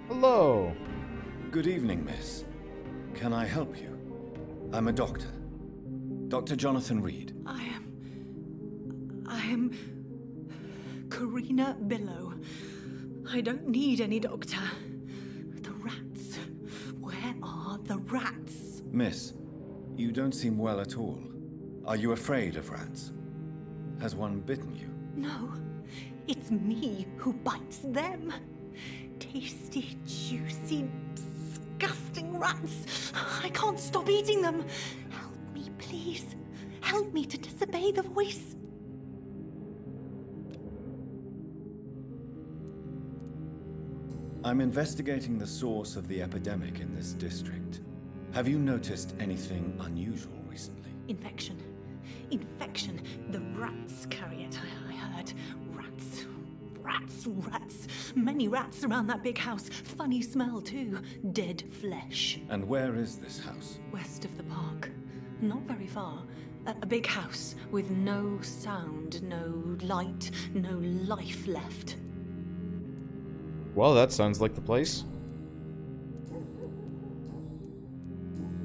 Hello. Good evening, miss. Can I help you? I'm a doctor. Dr. Jonathan Reid. I am Karina Billow. I don't need any doctor. The rats. Where are the rats? Miss, you don't seem well at all. Are you afraid of rats? Has one bitten you? No, it's me who bites them. Tasty, juicy, disgusting rats. I can't stop eating them. Help me, please. Help me to disobey the voice. I'm investigating the source of the epidemic in this district. Have you noticed anything unusual recently? Infection. Infection. The rats carry it, I heard. Rats. Rats. Rats. Many rats around that big house. Funny smell, too. Dead flesh. And where is this house? West of the park. Not very far. A big house with no sound, no light, no life left. Well, that sounds like the place.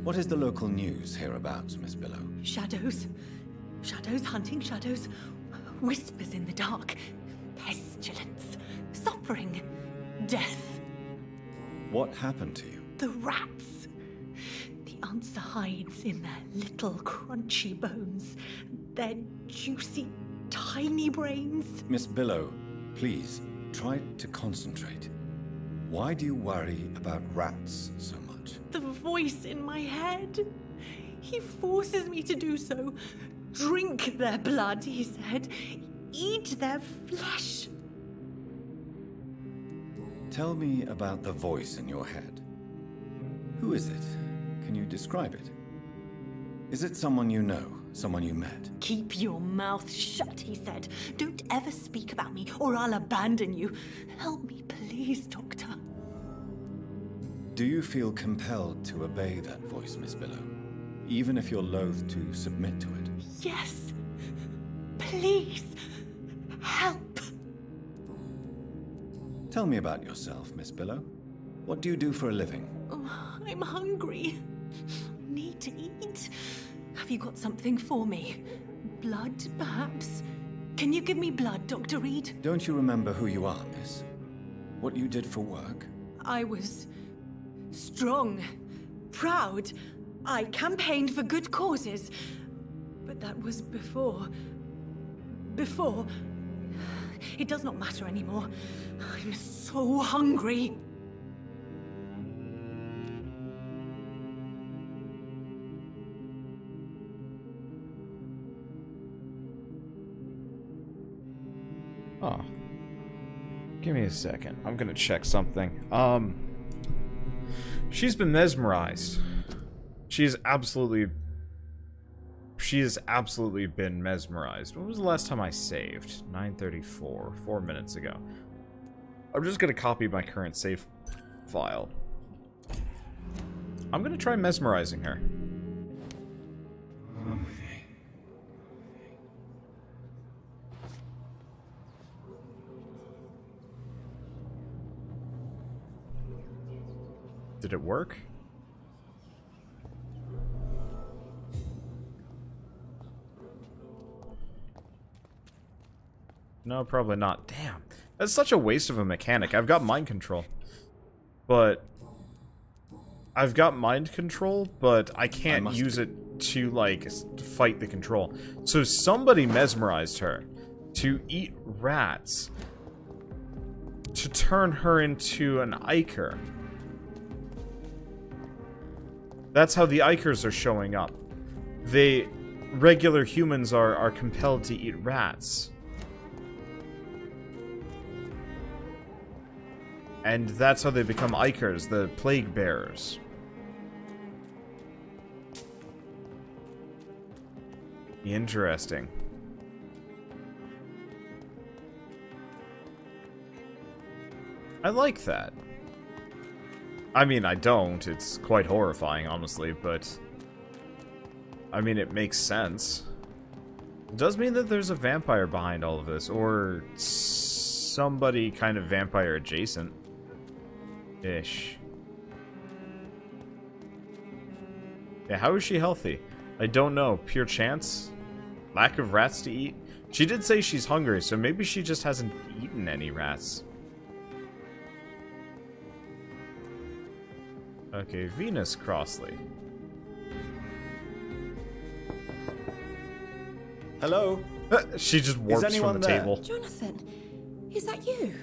What is the local news hereabouts, Miss Billow? Shadows. Shadows hunting shadows. Whispers in the dark. Pestilence. Suffering. Death. What happened to you? The rats. The answer hides in their little crunchy bones. Their juicy, tiny brains. Miss Billow, please, try to concentrate. Why do you worry about rats so much? The voice in my head. He forces me to do so. Drink their blood, he said. Eat their flesh. Tell me about the voice in your head. Who is it? Can you describe it? Is it someone you know? Someone you met? Keep your mouth shut, he said. Don't ever speak about me, or I'll abandon you. Help me, please, Doctor. Do you feel compelled to obey that voice, Miss Billow? Even if you're loath to submit to it? Yes. Please. Help. Tell me about yourself, Miss Billow. What do you do for a living? Oh, I'm hungry. Need to eat. Have you got something for me? Blood, perhaps? Can you give me blood, Dr. Reid? Don't you remember who you are, miss? What you did for work? I was strong, proud. I campaigned for good causes. But that was before. Before. It does not matter anymore. I'm so hungry. Oh. Give me a second. I'm gonna check something. She's been mesmerized. She has absolutely been mesmerized. When was the last time I saved? 9:34, 4 minutes ago. I'm just gonna copy my current save file. I'm gonna try mesmerizing her. Did it work? No, probably not. Damn. That's such a waste of a mechanic. I've got mind control. But... I can't use it to, like, fight the control. So somebody mesmerized her to eat rats to turn her into an Iker. That's how the Ikers are showing up. Regular humans are compelled to eat rats. And that's how they become Ikers, the plague bearers. Interesting. I like that. I mean, I don't. It's quite horrifying, honestly, but... I mean, it makes sense. It does mean that there's a vampire behind all of this, or somebody kind of vampire adjacent. Ish. Yeah, how is she healthy? I don't know. Pure chance? Lack of rats to eat? She did say she's hungry, so maybe she just hasn't eaten any rats. Okay, Venus Crossley. Hello? She just warps from the table. Jonathan, is that you?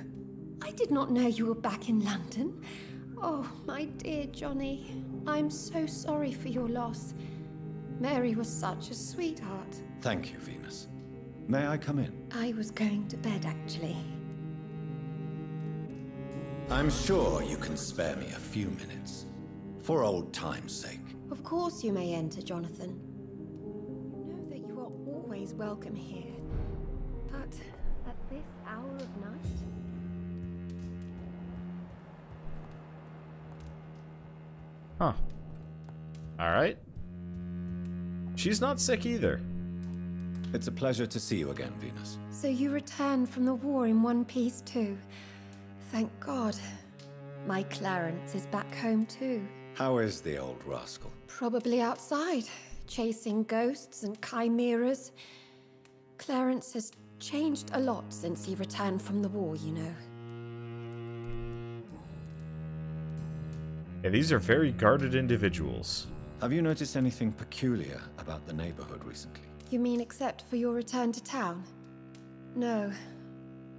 I did not know you were back in London. Oh, my dear Johnny. I'm so sorry for your loss. Mary was such a sweetheart. Thank you, Venus. May I come in? I was going to bed, actually. I'm sure you can spare me a few minutes. For old time's sake. Of course you may enter, Jonathan. Know that you are always welcome here. But at this hour of night? Huh. Alright. She's not sick either. It's a pleasure to see you again, Venus. So you returned from the war in one piece too. Thank God. My Clarence is back home too. How is the old rascal? Probably outside, chasing ghosts and chimeras. Clarence has changed a lot since he returned from the war, you know. Yeah, these are very guarded individuals. Have you noticed anything peculiar about the neighborhood recently? You mean except for your return to town? No.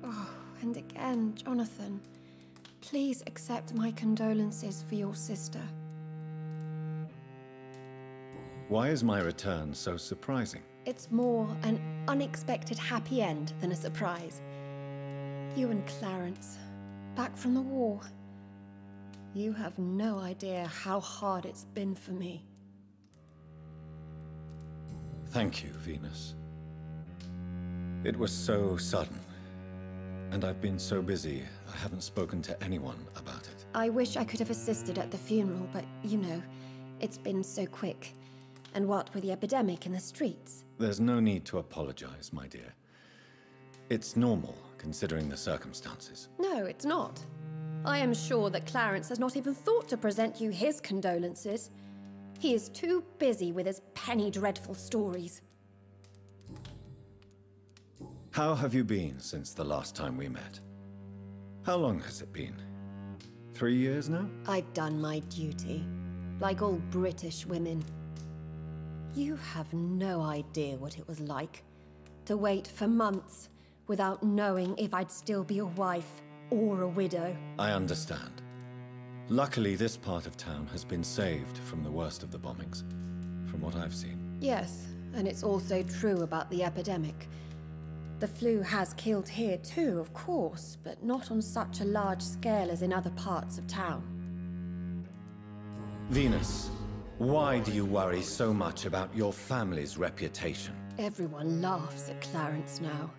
Oh, and again, Jonathan. Please accept my condolences for your sister. Why is my return so surprising? It's more an unexpected happy end than a surprise. You and Clarence, back from the war. You have no idea how hard it's been for me. Thank you, Venus. It was so sudden. And I've been so busy, I haven't spoken to anyone about it. I wish I could have assisted at the funeral, but you know, it's been so quick. And what with the epidemic in the streets? There's no need to apologize, my dear. It's normal, considering the circumstances. No, it's not. I am sure that Clarence has not even thought to present you his condolences. He is too busy with his penny dreadful stories. How have you been since the last time we met? How long has it been? 3 years now? I've done my duty, like all British women. You have no idea what it was like to wait for months without knowing if I'd still be a wife or a widow. I understand. Luckily, this part of town has been saved from the worst of the bombings, from what I've seen. Yes, and it's also true about the epidemic. The flu has killed here too, of course, but not on such a large scale as in other parts of town. Venus, why do you worry so much about your family's reputation? Everyone laughs at Clarence now.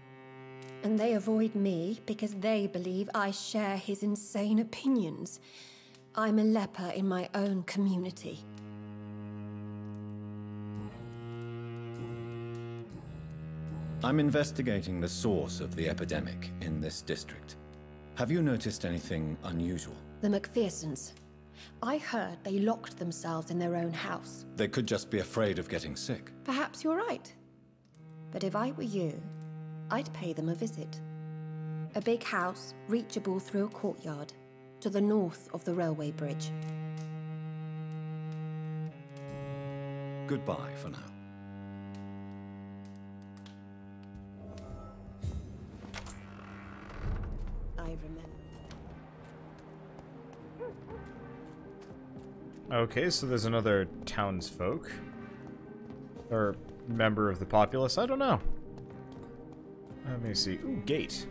And they avoid me because they believe I share his insane opinions. I'm a leper in my own community. I'm investigating the source of the epidemic in this district. Have you noticed anything unusual? The McPhersons. I heard they locked themselves in their own house. They could just be afraid of getting sick. Perhaps you're right. But if I were you, I'd pay them a visit. A big house, reachable through a courtyard, to the north of the railway bridge. Goodbye for now. I remember. Okay, so there's another townsfolk. Or member of the populace, I don't know. Let me see. Ooh, gate.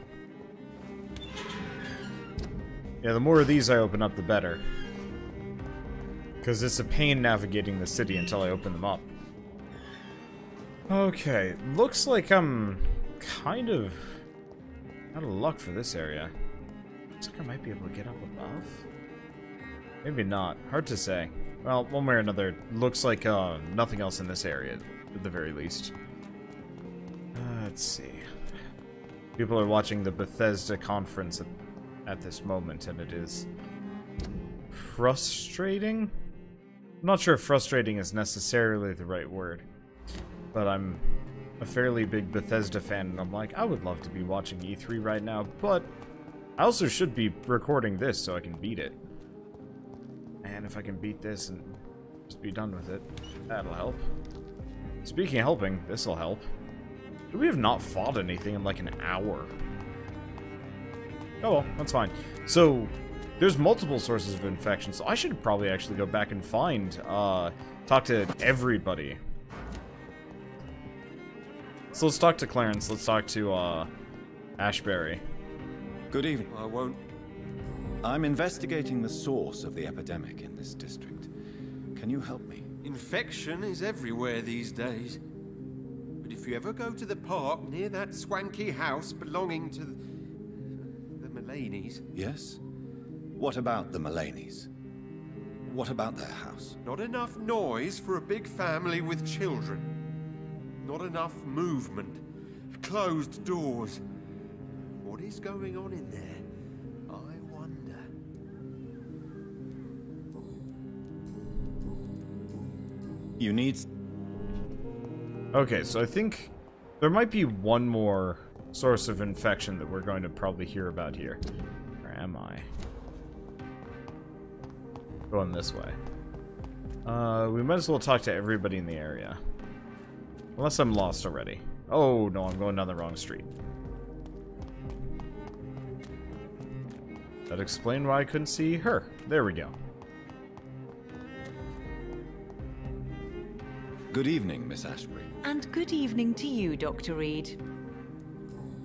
Yeah, the more of these I open up, the better. Because it's a pain navigating the city until I open them up. Okay, looks like I'm kind of out of luck for this area. Looks like I might be able to get up above. Maybe not. Hard to say. Well, one way or another, looks like nothing else in this area, at the very least. Let's see. People are watching the Bethesda conference at this moment, and it is frustrating. I'm not sure if frustrating is necessarily the right word, but I'm a fairly big Bethesda fan, and I'm like, I would love to be watching E3 right now, but I also should be recording this so I can beat it. And if I can beat this and just be done with it, that'll help. Speaking of helping, this'll help. We have not fought anything in like an hour. Oh well, that's fine. So, there's multiple sources of infection, so I should probably actually go back and find, talk to everybody. So let's talk to Clarence, let's talk to, Ashbury. Good evening. I won't. I'm investigating the source of the epidemic in this district. Can you help me? Infection is everywhere these days. But if you ever go to the park near that swanky house belonging to the Mullaneys... Yes? What about the Mullaneys? What about their house? Not enough noise for a big family with children. Not enough movement. Closed doors. What is going on in there? I wonder. You need... Okay, so I think there might be one more source of infection that we're going to probably hear about here. Where am I? Going this way. We might as well talk to everybody in the area. Unless I'm lost already. Oh, no, I'm going down the wrong street. That explained why I couldn't see her. There we go. Good evening, Miss Ashbury. And good evening to you, Dr. Reid.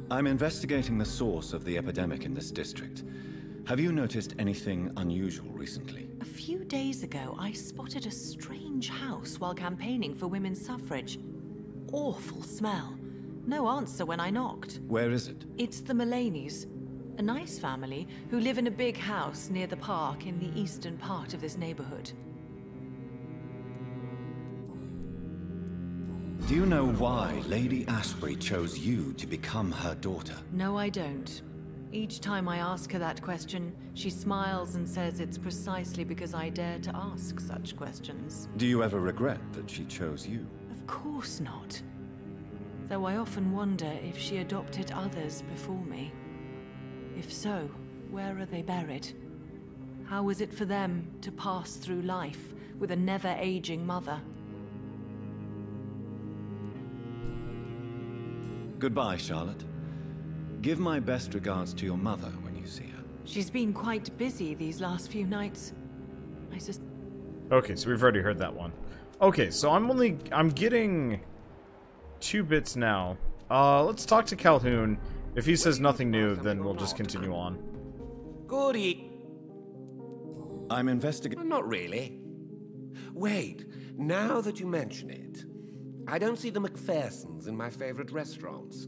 I'm investigating the source of the epidemic in this district. Have you noticed anything unusual recently? A few days ago, I spotted a strange house while campaigning for women's suffrage. Awful smell. No answer when I knocked. Where is it? It's the Mullaneys, a nice family who live in a big house near the park in the eastern part of this neighborhood. Do you know why Lady Ashbury chose you to become her daughter? No, I don't. Each time I ask her that question, she smiles and says it's precisely because I dare to ask such questions. Do you ever regret that she chose you? Of course not. Though I often wonder if she adopted others before me. If so, where are they buried? How was it for them to pass through life with a never-aging mother? Goodbye, Charlotte. Give my best regards to your mother when you see her. She's been quite busy these last few nights. Okay, so we've already heard that one. Okay, so I'm getting 2 bits now. Let's talk to Calhoun. If he says nothing new, then we'll just continue on. Goody. I'm investigating... Not really. Wait, now that you mention it, I don't see the McPhersons in my favorite restaurants.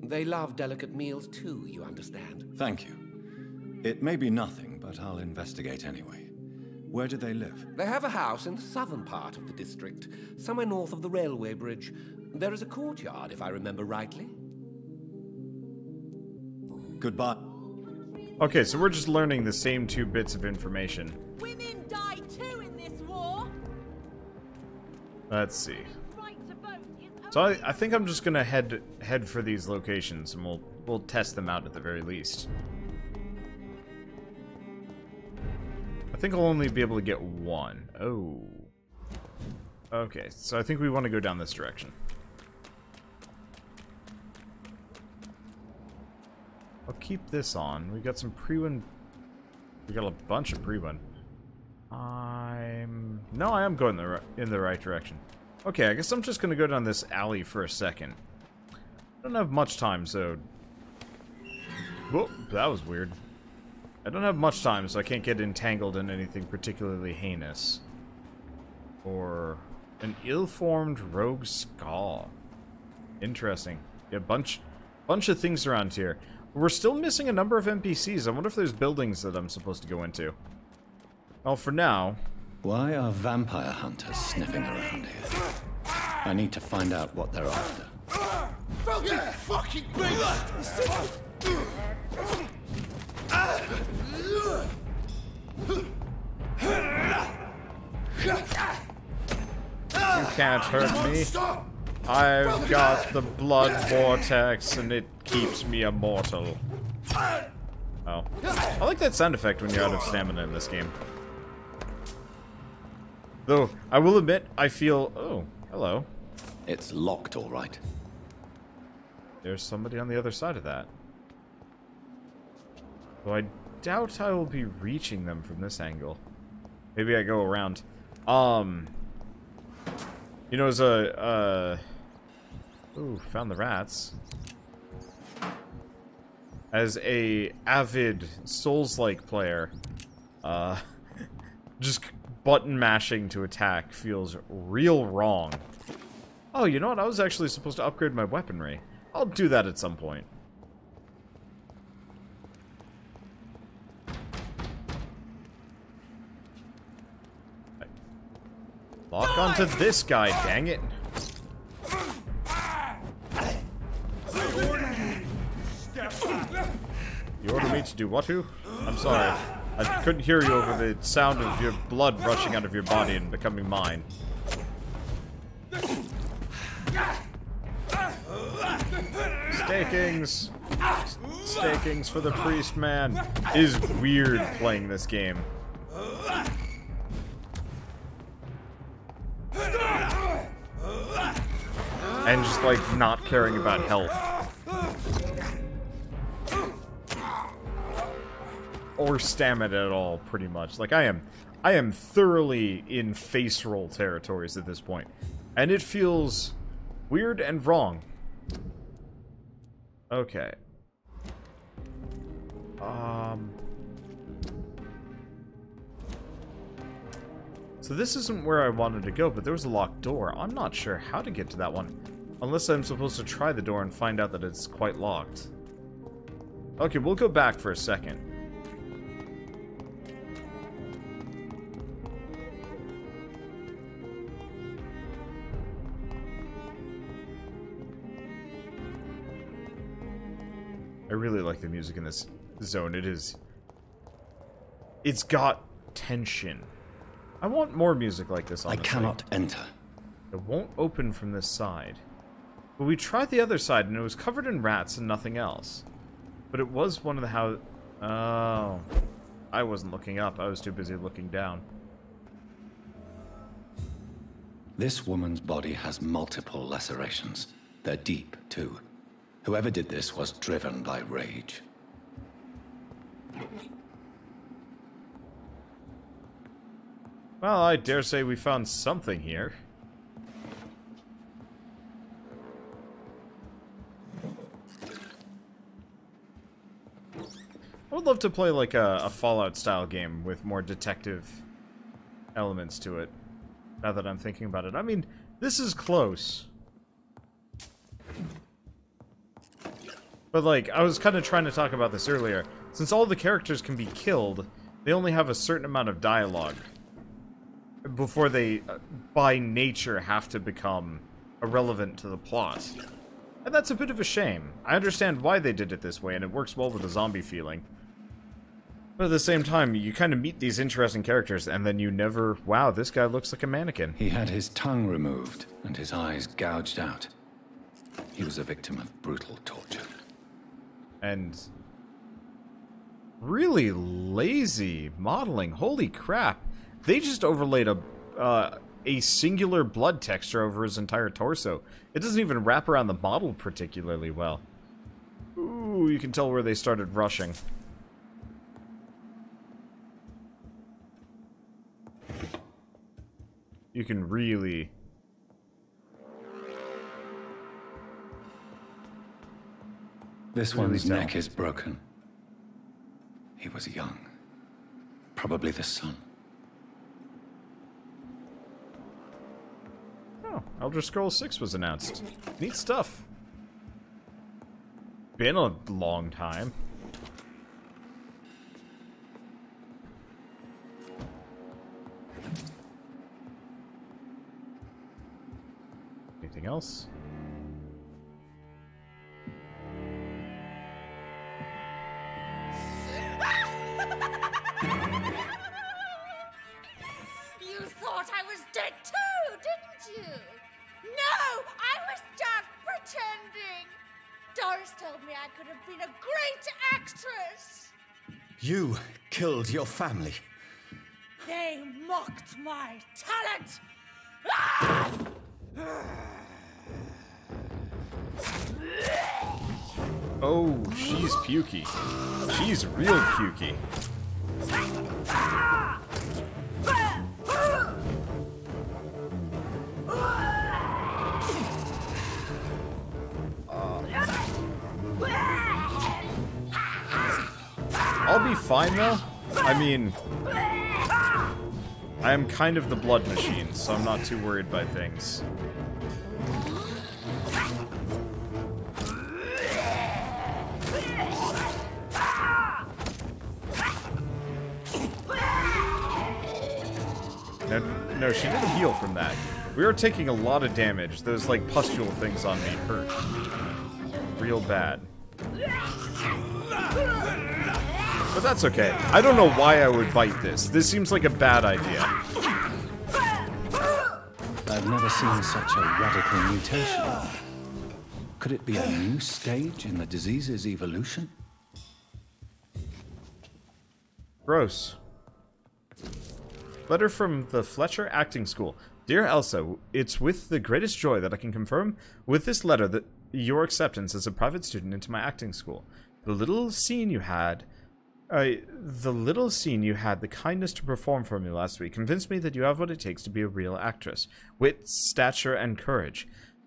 They love delicate meals too, you understand. Thank you. It may be nothing, but I'll investigate anyway. Where do they live? They have a house in the southern part of the district, somewhere north of the railway bridge. There is a courtyard, if I remember rightly. Goodbye. Okay, so we're just learning the same 2 bits of information. Women die too in this war. Let's see. Right to vote is So I think I'm just gonna head for these locations, and we'll test them out at the very least. I think I'll only be able to get 1. Oh. Okay, so I think we want to go down this direction. I'll keep this on. We got some pre-win. We got a bunch of pre-win. No, I am going in the right direction. Okay, I guess I'm just gonna go down this alley for a second. I don't have much time, so... Whoa, that was weird. I don't have much time, so I can't get entangled in anything particularly heinous. Or an ill-formed rogue skal. Interesting. Yeah, bunch of things around here. We're still missing a number of NPCs. I wonder if there's buildings that I'm supposed to go into. Well, for now... Why are vampire hunters sniffing around here? I need to find out what they're after. You fucking beast! can't hurt me. I've got the blood vortex, and it keeps me immortal. Oh. I like that sound effect when you're out of stamina in this game. Though, I will admit, I feel... Oh, hello. It's locked, all right. There's somebody on the other side of that. Though I doubt I will be reaching them from this angle. Maybe I go around. You know, as a, ooh, found the rats. As a avid Souls-like player, just button mashing to attack feels real wrong. Oh, you know what? I was actually supposed to upgrade my weaponry. I'll do that at some point. Lock onto this guy, dang it. You order me to do what to? I'm sorry. I couldn't hear you over the sound of your blood rushing out of your body and becoming mine. Stakings! Stakings for the priest man. It is weird playing this game. And just, like, not caring about health. Or stamina at all, pretty much. Like, I am thoroughly in face roll territories at this point. And it feels weird and wrong. Okay. So this isn't where I wanted to go, but there was a locked door. I'm not sure how to get to that one. Unless I'm supposed to try the door and find out that it's quite locked. Okay, we'll go back for a second. I really like the music in this zone. It's got tension. I want more music like this, honestly. I cannot enter. It won't open from this side. But we tried the other side, and it was covered in rats and nothing else. But it was one of the houses... Oh. I wasn't looking up. I was too busy looking down. This woman's body has multiple lacerations. They're deep, too. Whoever did this was driven by rage. Well, I dare say we found something here. I would love to play like a Fallout-style game with more detective elements to it, now that I'm thinking about it. I mean, this is close. But, like, I was kind of trying to talk about this earlier. Since all the characters can be killed, they only have a certain amount of dialogue before they, by nature, have to become irrelevant to the plot. And that's a bit of a shame. I understand why they did it this way, and it works well with the zombie feeling. But at the same time, you kind of meet these interesting characters, and then you never... Wow, this guy looks like a mannequin. He had his tongue removed, and his eyes gouged out. He was a victim of brutal torture. And... really lazy modeling. Holy crap. They just overlaid a singular blood texture over his entire torso. It doesn't even wrap around the model particularly well. Ooh, you can tell where they started rushing. You can really... This one's neck is broken. He was young. Probably the son. Oh, Elder Scrolls 6 was announced. Neat stuff. Been a long time. Anything else? You thought I was dead too, didn't you? told me I could have been a great actress. You killed your family. They mocked my talent. Oh, she's pukey. She's real pukey. I'll be fine though. I mean, I am kind of the blood machine, so I'm not too worried by things. No, she didn't heal from that. We are taking a lot of damage. Those, like, pustule things on me hurt. Real bad. But that's okay. I don't know why I would bite this. This seems like a bad idea. I've never seen such a radical mutation. Could it be a new stage in the disease's evolution? Gross. Letter from the Fletcher Acting School. Dear Elsa, it's with the greatest joy that I can confirm with this letter that your acceptance as a private student into my acting school. The little scene you had the kindness to perform for me last week convinced me that you have what it takes to be a real actress. Wit, stature, and courage.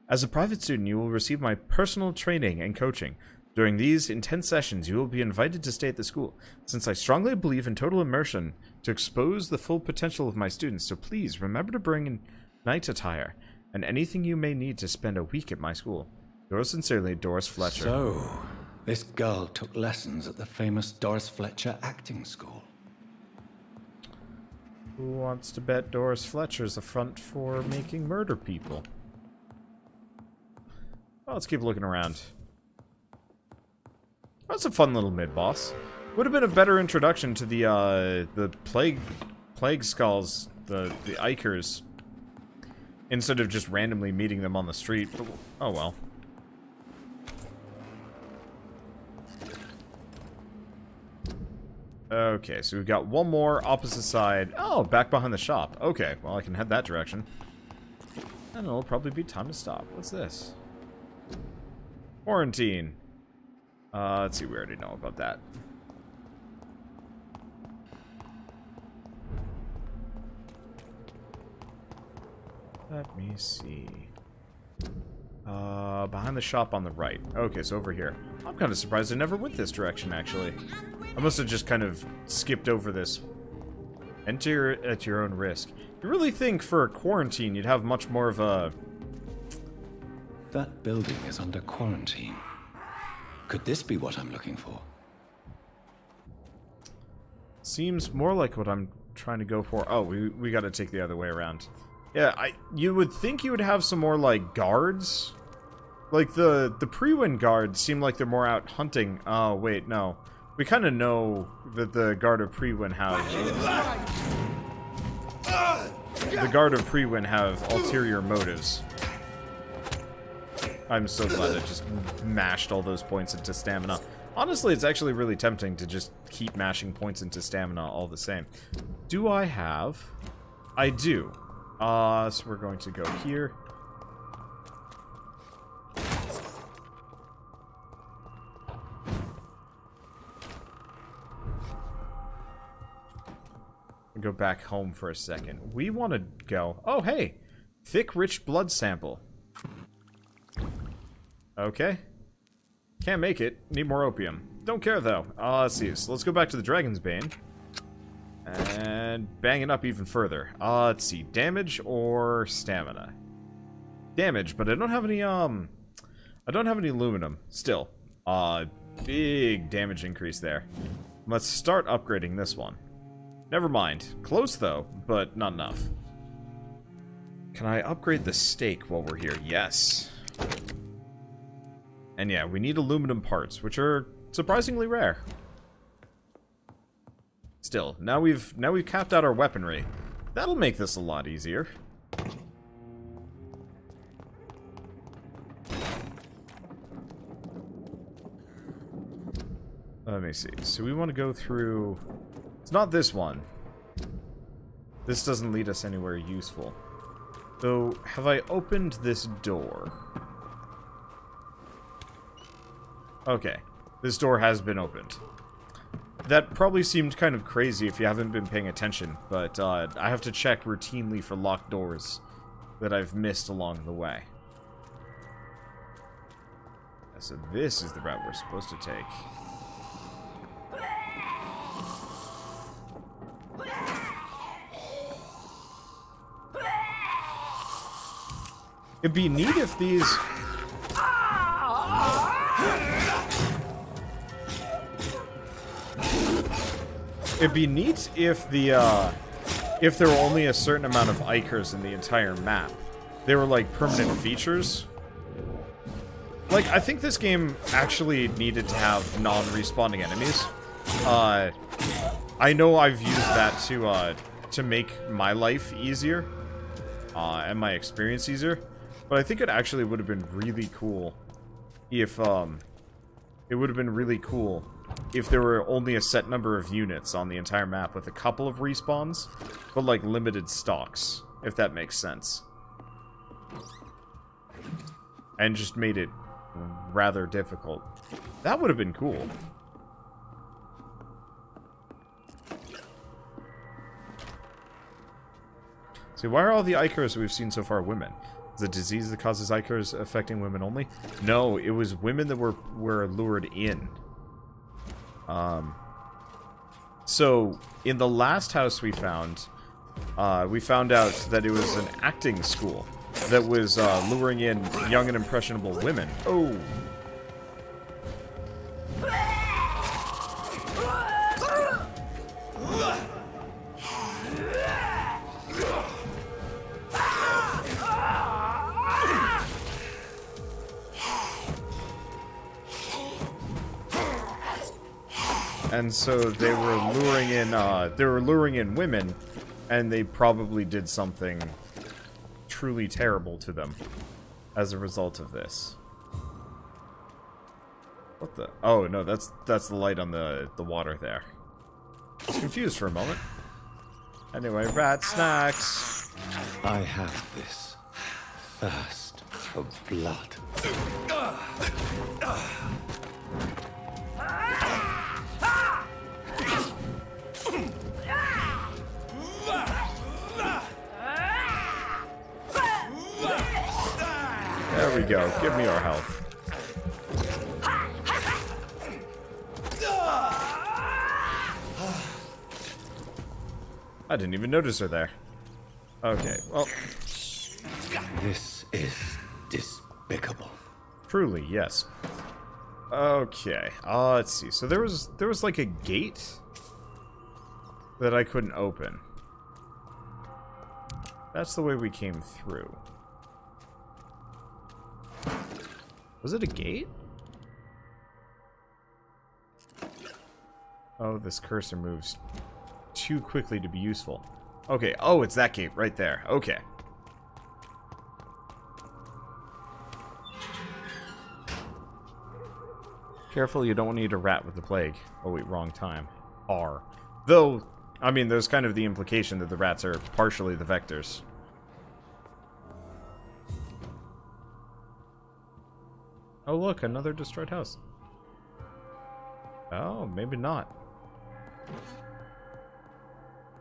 As a private student, you will receive my personal training and coaching. During these intense sessions, you will be invited to stay at the school, since I strongly believe in total immersion to expose the full potential of my students, so please remember to bring in night attire, and anything you may need to spend a week at my school. Yours sincerely, Doris Fletcher. So, this girl took lessons at the famous Doris Fletcher Acting School. Who wants to bet Doris Fletcher's a front for making murder people? Well, let's keep looking around. That's a fun little mid-boss. Would have been a better introduction to the plague skals, the Ikers, instead of just randomly meeting them on the street. But, oh well. Okay, so we've got one more opposite side. Oh, back behind the shop. Okay, well I can head that direction. And it'll probably be time to stop. What's this? Quarantine. Let's see, we already know about that. Let me see. Behind the shop on the right. Okay, so over here. I'm kind of surprised I never went this direction, actually. I must have just kind of skipped over this. Enter at your own risk. You really think for a quarantine you'd have much more of a... That building is under quarantine. Could this be what I'm looking for? Seems more like what I'm trying to go for. Oh, we gotta take the other way around. Yeah, you would think you would have some more, like, guards. Like, the pre-win guards seem like they're more out hunting. Oh, wait, no. We kind of know that the guard of pre-win have... The guard of pre-win have ulterior motives. I'm so glad I just mashed all those points into stamina. Honestly, it's actually really tempting to just keep mashing points into stamina all the same. Do I have... I do. So we're going to go here. Go back home for a second. We want to go... Oh, hey! Thick, rich blood sample. Okay. Can't make it. Need more opium. Don't care, though. Let's see. So let's go back to the Dragon's Bane. And bang it up even further. Let's see. Damage or stamina? Damage, but I don't have any, I don't have any aluminum. Still. Big damage increase there. Let's start upgrading this one. Never mind. Close, though, but not enough. Can I upgrade the stake while we're here? Yes. And yeah, we need aluminum parts, which are surprisingly rare. Still, now we've capped out our weaponry. That'll make this a lot easier. Let me see. So we want to go through... It's not this one. This doesn't lead us anywhere useful. So, have I opened this door? Okay. This door has been opened. That probably seemed kind of crazy if you haven't been paying attention, but I have to check routinely for locked doors that I've missed along the way. So this is the route we're supposed to take. It'd be neat if these... It'd be neat if if there were only a certain amount of Ikers in the entire map. They were like permanent features. Like, I think this game actually needed to have non-respawning enemies. I know I've used that to make my life easier, and my experience easier, but I think it actually would have been really cool if, if there were only a set number of units on the entire map with a couple of respawns, but like limited stocks, if that makes sense. And just made it rather difficult. That would have been cool. See, why are all the Ikers we've seen so far women? Is it a disease that causes Ikers affecting women only? No, it was women that were lured in. So, in the last house we found out that it was an acting school that was luring in young and impressionable women. Oh! And so they were luring in women, and they probably did something truly terrible to them as a result of this. What the? Oh no, that's the light on the water there. I was confused for a moment. Anyway, rat snacks. I have this thirst for blood. There we go. Give me our health. I didn't even notice her there. Okay, well... This is despicable. Truly, yes. Okay, let's see. So there was like a gate that I couldn't open. That's the way we came through. Was it a gate? Oh, this cursor moves too quickly to be useful. Okay, oh, it's that gate right there. Okay. Careful, you don't want to eat a rat with the plague. Oh wait, wrong time. R. Though, I mean, there's kind of the implication that the rats are partially the vectors. Oh look, another destroyed house. Oh, maybe not.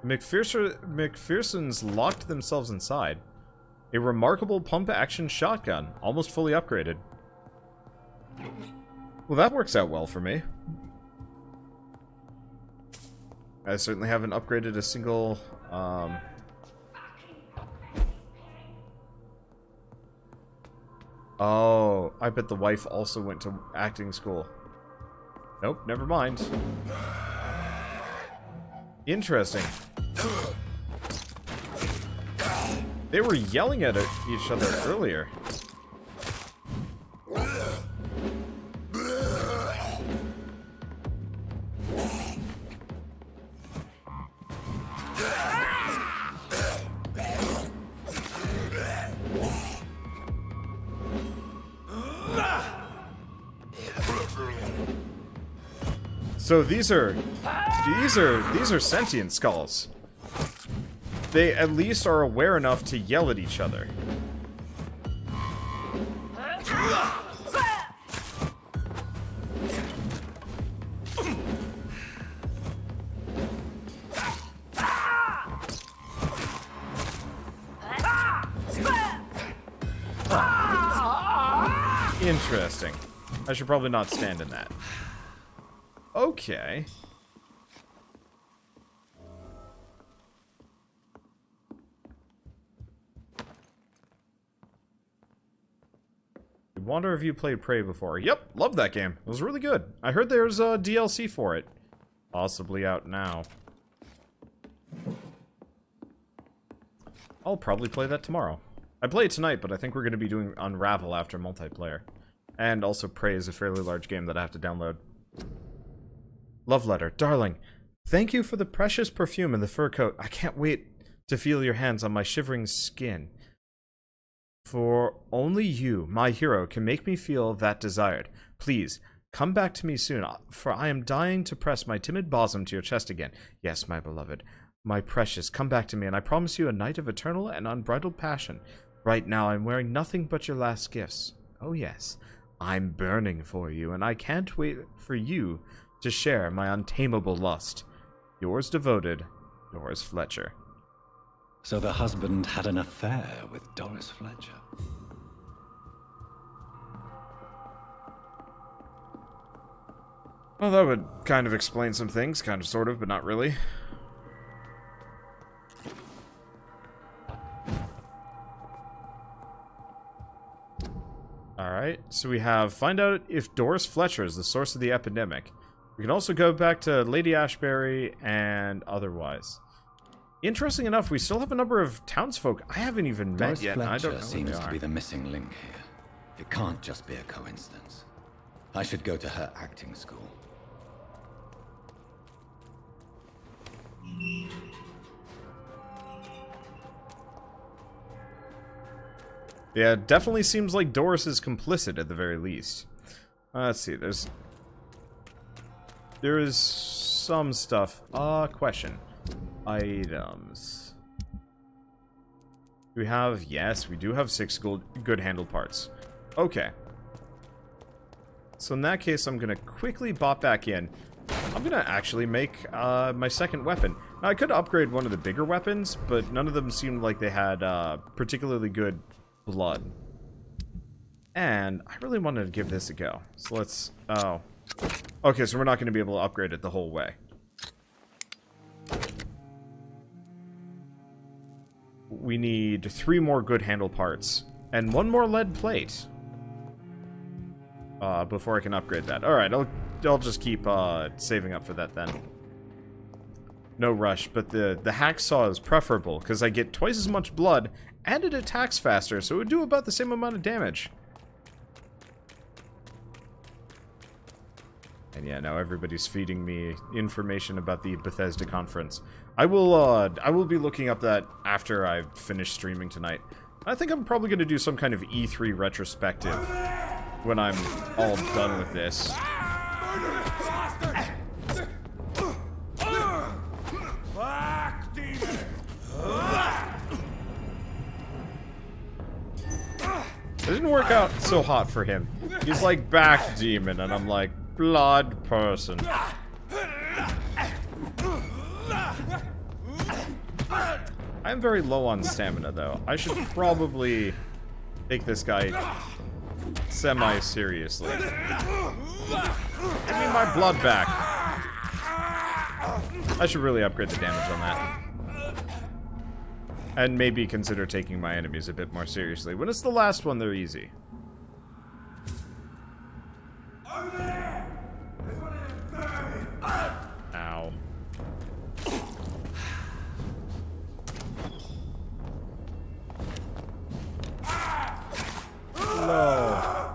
McPherson's locked themselves inside. A remarkable pump-action shotgun, almost fully upgraded. Well, that works out well for me. I certainly haven't upgraded a single, Oh, I bet the wife also went to acting school. Nope, never mind. Interesting. They were yelling at each other earlier. So these are sentient skulls. They at least are aware enough to yell at each other. Interesting. I should probably not stand in that. Okay. I wonder if you played Prey before. Yep, love that game. It was really good. I heard there's a DLC for it. Possibly out now. I'll probably play that tomorrow. I play it tonight, but I think we're going to be doing Unravel after multiplayer. And also Prey is a fairly large game that I have to download. Love letter. Darling, thank you for the precious perfume and the fur coat. I can't wait to feel your hands on my shivering skin. For only you, my hero, can make me feel that desired. Please, come back to me soon, for I am dying to press my timid bosom to your chest again. Yes, my beloved. My precious, come back to me, and I promise you a night of eternal and unbridled passion. Right now, I'm wearing nothing but your last gifts. Oh yes, I'm burning for you, and I can't wait for you to share my untamable lust. Yours devoted, Doris Fletcher. So the husband had an affair with Doris Fletcher. Well, that would kind of explain some things, kind of, sort of, but not really. Alright, so we have find out if Doris Fletcher is the source of the epidemic. We can also go back to Lady Ashbury and otherwise. Interesting enough, we still have a number of townsfolk I haven't even met yet. I don't know seems to be the missing link here. It can't just be a coincidence. I should go to her acting school. Yeah, it definitely seems like Doris is complicit at the very least. Let's see, there is some stuff. Question. Items. We have, yes, we do have 6 good handle parts. Okay. So in that case, I'm gonna quickly bop back in. I'm gonna actually make my second weapon. Now, I could upgrade one of the bigger weapons, but none of them seemed like they had particularly good blood. And I really wanted to give this a go. So let's... Oh. Okay, so we're not going to be able to upgrade it the whole way. We need 3 more good handle parts. And 1 more lead plate. Before I can upgrade that. Alright, I'll just keep saving up for that then. No rush, but the hacksaw is preferable, because I get twice as much blood, and it attacks faster, so it would do about the same amount of damage. And yeah, now everybody's feeding me information about the Bethesda conference. I will be looking up that after I finish streaming tonight. I think I'm probably going to do some kind of E3 retrospective when I'm all done with this. It didn't work out so hot for him. He's like back demon, and I'm like blood person. I'm very low on stamina, though. I should probably take this guy semi-seriously. Give me my blood back. I should really upgrade the damage on that. And maybe consider taking my enemies a bit more seriously. When it's the last one, they're easy. Ow. No.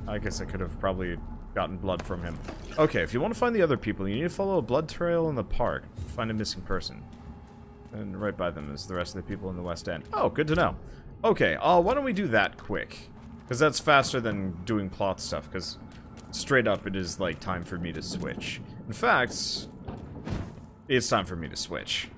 I guess I could have probably gotten blood from him. Okay, if you want to find the other people, you need to follow a blood trail in the park. Find a missing person. And right by them is the rest of the people in the West End. Oh, good to know. Okay, why don't we do that quick? Because that's faster than doing plot stuff, because straight up it is, like, time for me to switch. In fact, it's time for me to switch.